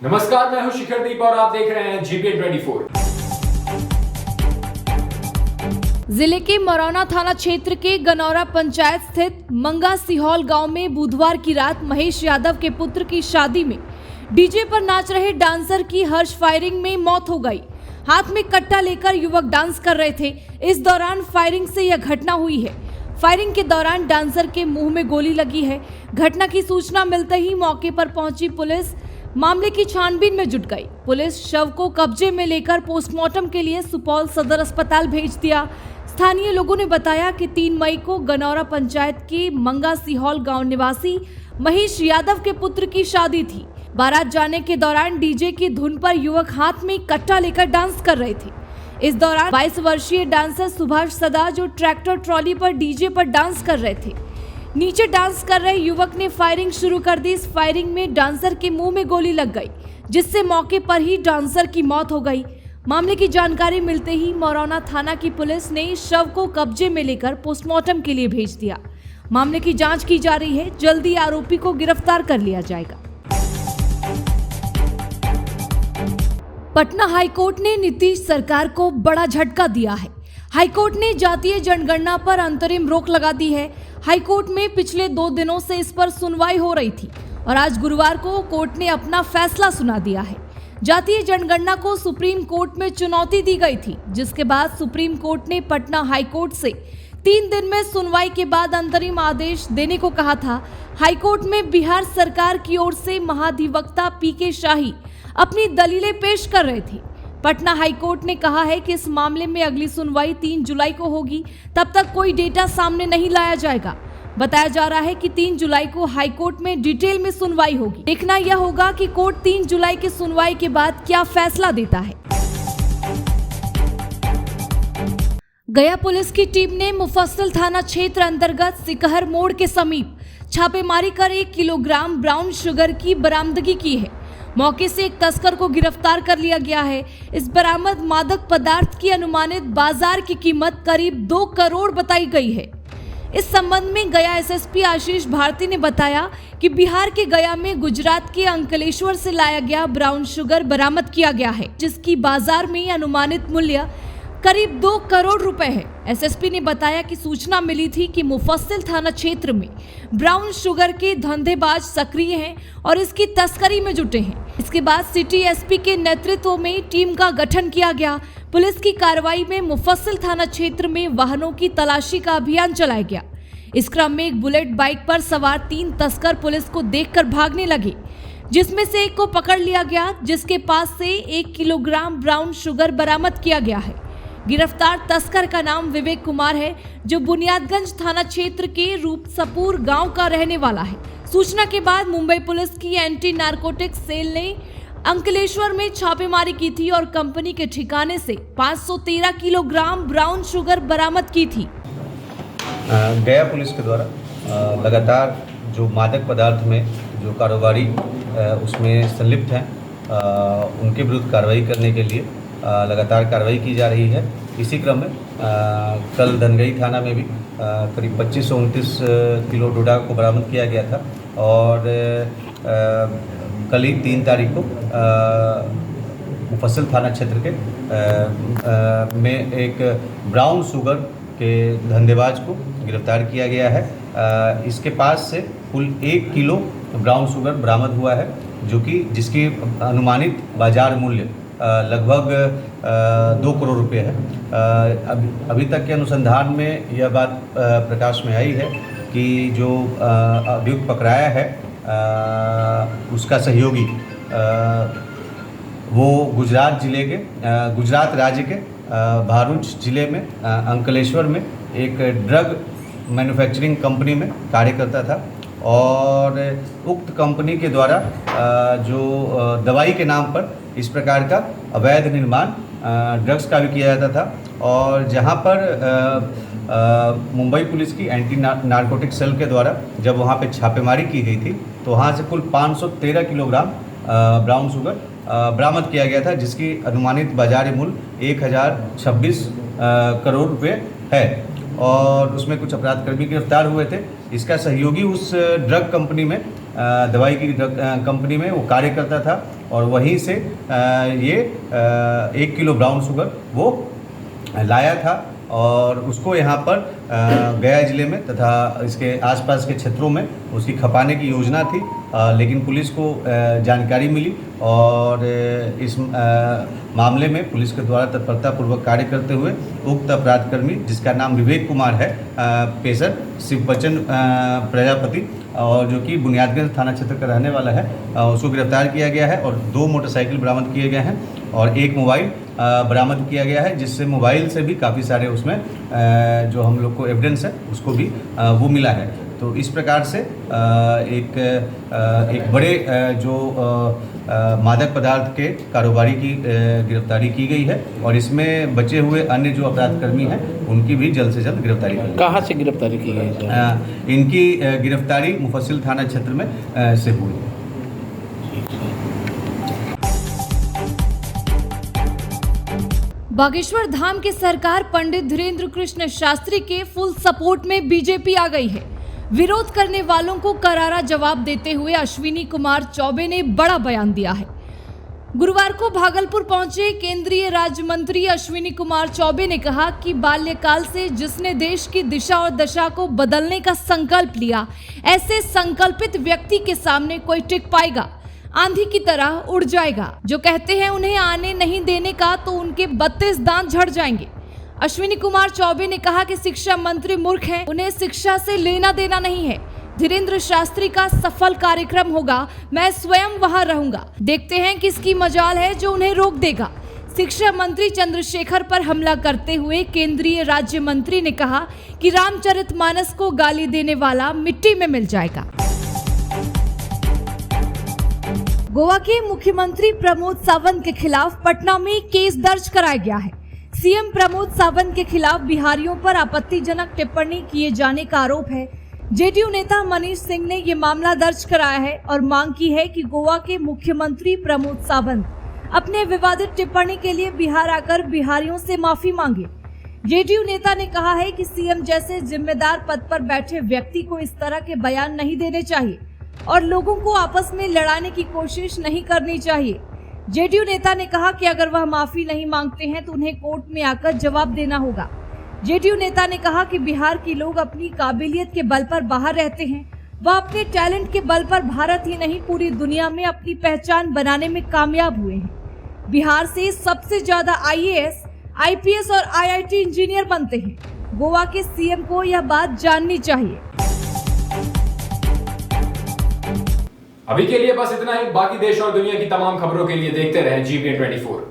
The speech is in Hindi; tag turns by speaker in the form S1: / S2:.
S1: नमस्कार, मैं हूं शिखर दीप और आप देख रहे हैं जीपीएन 24।
S2: जिले के मरौना थाना क्षेत्र के गनौरा पंचायत स्थित मंगा सिहौल गांव में बुधवार की रात महेश यादव के पुत्र की शादी में डीजे पर नाच रहे डांसर की हर्ष फायरिंग में मौत हो गई। हाथ में कट्टा लेकर युवक डांस कर रहे थे। इस दौरान फायरिंग से यह घटना हुई है। फायरिंग के दौरान डांसर के मुंह में गोली लगी है। घटना की सूचना मिलते ही मौके पर पहुंची पुलिस मामले की छानबीन में जुट गई। पुलिस शव को कब्जे में लेकर पोस्टमार्टम के लिए सुपौल सदर अस्पताल भेज दिया। स्थानीय लोगों ने बताया कि 3 मई को गनौरा पंचायत के मंगा सिहौल गांव निवासी महेश यादव के पुत्र की शादी थी। बारात जाने के दौरान डीजे की धुन पर युवक हाथ में कट्टा लेकर डांस कर रहे थे। इस दौरान 22 वर्षीय डांसर सुभाष सदा जो ट्रैक्टर ट्रॉली पर डीजे पर डांस कर रहे थे, नीचे डांस कर रहे युवक ने फायरिंग शुरू कर दी। इस फायरिंग में डांसर के मुंह में गोली लग गई, जिससे मौके पर ही डांसर की मौत हो गई। मामले की जानकारी मिलते ही मरौना थाना की पुलिस ने शव को कब्जे में लेकर पोस्टमार्टम के लिए भेज दिया। मामले की जांच की जा रही है। जल्दी आरोपी को गिरफ्तार कर लिया जाएगा। पटना हाईकोर्ट ने नीतीश सरकार को बड़ा झटका दिया है। हाईकोर्ट ने जातीय जनगणना पर अंतरिम रोक लगा दी है। हाईकोर्ट में पिछले 2 दिनों से इस पर सुनवाई हो रही थी और आज गुरुवार को कोर्ट ने अपना फैसला सुना दिया है। जातीय जनगणना को सुप्रीम कोर्ट में चुनौती दी गई थी, जिसके बाद सुप्रीम कोर्ट ने पटना हाईकोर्ट से 3 दिन में सुनवाई के बाद अंतरिम आदेश देने को कहा था। हाईकोर्ट में बिहार सरकार की ओर से महाधिवक्ता पीके शाही अपनी दलीलें पेश कर रहे थे। पटना हाईकोर्ट ने कहा है कि इस मामले में अगली सुनवाई 3 जुलाई को होगी। तब तक कोई डेटा सामने नहीं लाया जाएगा। बताया जा रहा है कि 3 जुलाई को हाईकोर्ट में डिटेल में सुनवाई होगी। देखना यह होगा कि कोर्ट 3 जुलाई की सुनवाई के बाद क्या फैसला देता है। गया पुलिस की टीम ने मुफस्सिल थाना क्षेत्र अंतर्गत सिकहर मोड़ के समीप छापेमारी कर 1 किलोग्राम ब्राउन शुगर की बरामदगी की है। मौके से एक तस्कर को गिरफ्तार कर लिया गया है। इस बरामद मादक पदार्थ की अनुमानित बाजार की कीमत करीब 2 करोड़ बताई गई है। इस संबंध में गया एसएसपी आशीष भारती ने बताया कि बिहार के गया में गुजरात के अंकलेश्वर से लाया गया ब्राउन शुगर बरामद किया गया है, जिसकी बाजार में अनुमानित मूल्य करीब 2 करोड़ रुपए है। एसएसपी ने बताया कि सूचना मिली थी कि मुफस्सिल थाना क्षेत्र में ब्राउन शुगर के धंधेबाज सक्रिय हैं और इसकी तस्करी में जुटे हैं। इसके बाद सिटी एसपी के नेतृत्व में टीम का गठन किया गया। पुलिस की कार्रवाई में मुफस्सिल थाना क्षेत्र में वाहनों की तलाशी का अभियान चलाया गया। इस क्रम में एक बुलेट बाइक पर सवार 3 तस्कर पुलिस को देखकर भागने लगे, जिसमें से एक को पकड़ लिया गया, जिसके पास से 1 किलोग्राम ब्राउन शुगर बरामद किया गया है। गिरफ्तार तस्कर का नाम विवेक कुमार है, जो बुनियादगंज थाना क्षेत्र के रूपसपुर गांव का रहने वाला है। सूचना के बाद मुंबई पुलिस की एंटी नारकोटिक्स सेल ने अंकलेश्वर में छापेमारी की थी और कंपनी के ठिकाने से 513 किलोग्राम ब्राउन शुगर बरामद की थी।
S3: गया पुलिस के द्वारा लगातार जो मादक पदार्थ में जो कारोबारी उसमें संलिप्त हैं, उनके विरुद्ध कार्रवाई करने के लिए लगातार कार्रवाई की जा रही है। इसी क्रम में कल धनगई थाना में भी करीब 2529 किलो डोडा को बरामद किया गया था और कल ही 3 तारीख को मुफस्सिल थाना क्षेत्र के में एक ब्राउन शुगर के धंधेबाज को गिरफ्तार किया गया है। इसके पास से कुल 1 किलो ब्राउन शुगर बरामद हुआ है, जो कि जिसकी अनुमानित बाजार मूल्य लगभग 2 करोड़ रुपए है। अभी तक के अनुसंधान में यह बात प्रकाश में आई है कि जो अभियुक्त पकड़ाया है उसका सहयोगी वो गुजरात राज्य के भारूच जिले में अंकलेश्वर में एक ड्रग मैन्युफैक्चरिंग कंपनी में कार्य करता था और उक्त कंपनी के द्वारा जो दवाई के नाम पर इस प्रकार का अवैध निर्माण ड्रग्स का भी किया जाता था और जहां पर मुंबई पुलिस की एंटी नारकोटिक सेल के द्वारा जब वहां पे छापेमारी की गई थी तो वहां से कुल 513 किलोग्राम ब्राउन शुगर बरामद किया गया था, जिसकी अनुमानित बाजार मूल्य 1026 करोड़ रुपए है और उसमें कुछ अपराधकर्मी गिरफ्तार हुए थे। इसका सहयोगी उस ड्रग कंपनी में दवाई की कंपनी में वो कार्य करता था और वहीं से ये 1 किलो ब्राउन शुगर वो लाया था और उसको यहाँ पर गया ज़िले में तथा इसके आसपास के क्षेत्रों में उसकी खपाने की योजना थी, लेकिन पुलिस को जानकारी मिली और इस मामले में पुलिस के द्वारा तत्परतापूर्वक कार्य करते हुए उक्त अपराधकर्मी, जिसका नाम विवेक कुमार है, पेशर शिवबचन प्रजापति और जो कि बुनियादगंज थाना क्षेत्र का रहने वाला है, उसको गिरफ्तार किया गया है और 2 मोटरसाइकिल बरामद किए गए हैं और 1 मोबाइल बरामद किया गया है, जिससे मोबाइल से भी काफ़ी सारे उसमें जो हम लोग को एविडेंस है उसको भी वो मिला है। तो इस प्रकार से एक बड़े जो मादक पदार्थ के कारोबारी की गिरफ्तारी की गई है और इसमें बचे हुए अन्य जो अपराधकर्मी हैं उनकी भी जल्द से जल्द गिरफ्तारी की।
S4: कहाँ से गिरफ्तारी की गई?
S3: इनकी गिरफ्तारी मुफस्सिल थाना क्षेत्र में से हुई है।
S2: बागेश्वर धाम के सरकार पंडित धीरेन्द्र कृष्ण शास्त्री के फुल सपोर्ट में बीजेपी आ गई है। विरोध करने वालों को करारा जवाब देते हुए अश्विनी कुमार चौबे ने बड़ा बयान दिया है। गुरुवार को भागलपुर पहुंचे केंद्रीय राज्य मंत्री अश्विनी कुमार चौबे ने कहा कि बाल्यकाल से जिसने देश की दिशा और दशा को बदलने का संकल्प लिया, ऐसे संकल्पित व्यक्ति के सामने कोई टिक पाएगा? आंधी की तरह उड़ जाएगा। जो कहते हैं उन्हें आने नहीं देने का, तो उनके 32 दांत झड़ जाएंगे। अश्विनी कुमार चौबे ने कहा कि शिक्षा मंत्री मूर्ख हैं, उन्हें शिक्षा से लेना देना नहीं है। धीरेन्द्र शास्त्री का सफल कार्यक्रम होगा, मैं स्वयं वहां रहूंगा। देखते हैं किसकी मजाल है जो उन्हें रोक देगा। शिक्षा मंत्री चंद्रशेखर पर हमला करते हुए केंद्रीय राज्य मंत्री ने कहा कि रामचरितमानस को गाली देने वाला मिट्टी में मिल जाएगा। गोवा के मुख्यमंत्री प्रमोद सावंत के खिलाफ पटना में केस दर्ज कराया गया है। सीएम प्रमोद सावंत के खिलाफ बिहारियों पर आपत्तिजनक टिप्पणी किए जाने का आरोप है। जेडीयू नेता मनीष सिंह ने ये मामला दर्ज कराया है और मांग की है कि गोवा के मुख्यमंत्री प्रमोद सावंत अपने विवादित टिप्पणी के लिए बिहार आकर बिहारियों से माफी मांगे। जेडीयू नेता ने कहा है कि सीएम जैसे जिम्मेदार पद पर बैठे व्यक्ति को इस तरह के बयान नहीं देने चाहिए और लोगों को आपस में लड़ाने की कोशिश नहीं करनी चाहिए। जेडीयू नेता ने कहा कि अगर वह माफी नहीं मांगते हैं तो उन्हें कोर्ट में आकर जवाब देना होगा। जेडीयू नेता ने कहा कि बिहार के लोग अपनी काबिलियत के बल पर बाहर रहते हैं। वह अपने टैलेंट के बल पर भारत ही नहीं पूरी दुनिया में अपनी पहचान बनाने में कामयाब हुए हैं। बिहार से सबसे ज्यादा आईएएस, आईपीएस और आईआईटी इंजीनियर बनते हैं। गोवा के सीएम को यह बात जाननी चाहिए।
S1: अभी के लिए बस इतना ही। बाकी देश और दुनिया की तमाम खबरों के लिए देखते रहें GPN 24।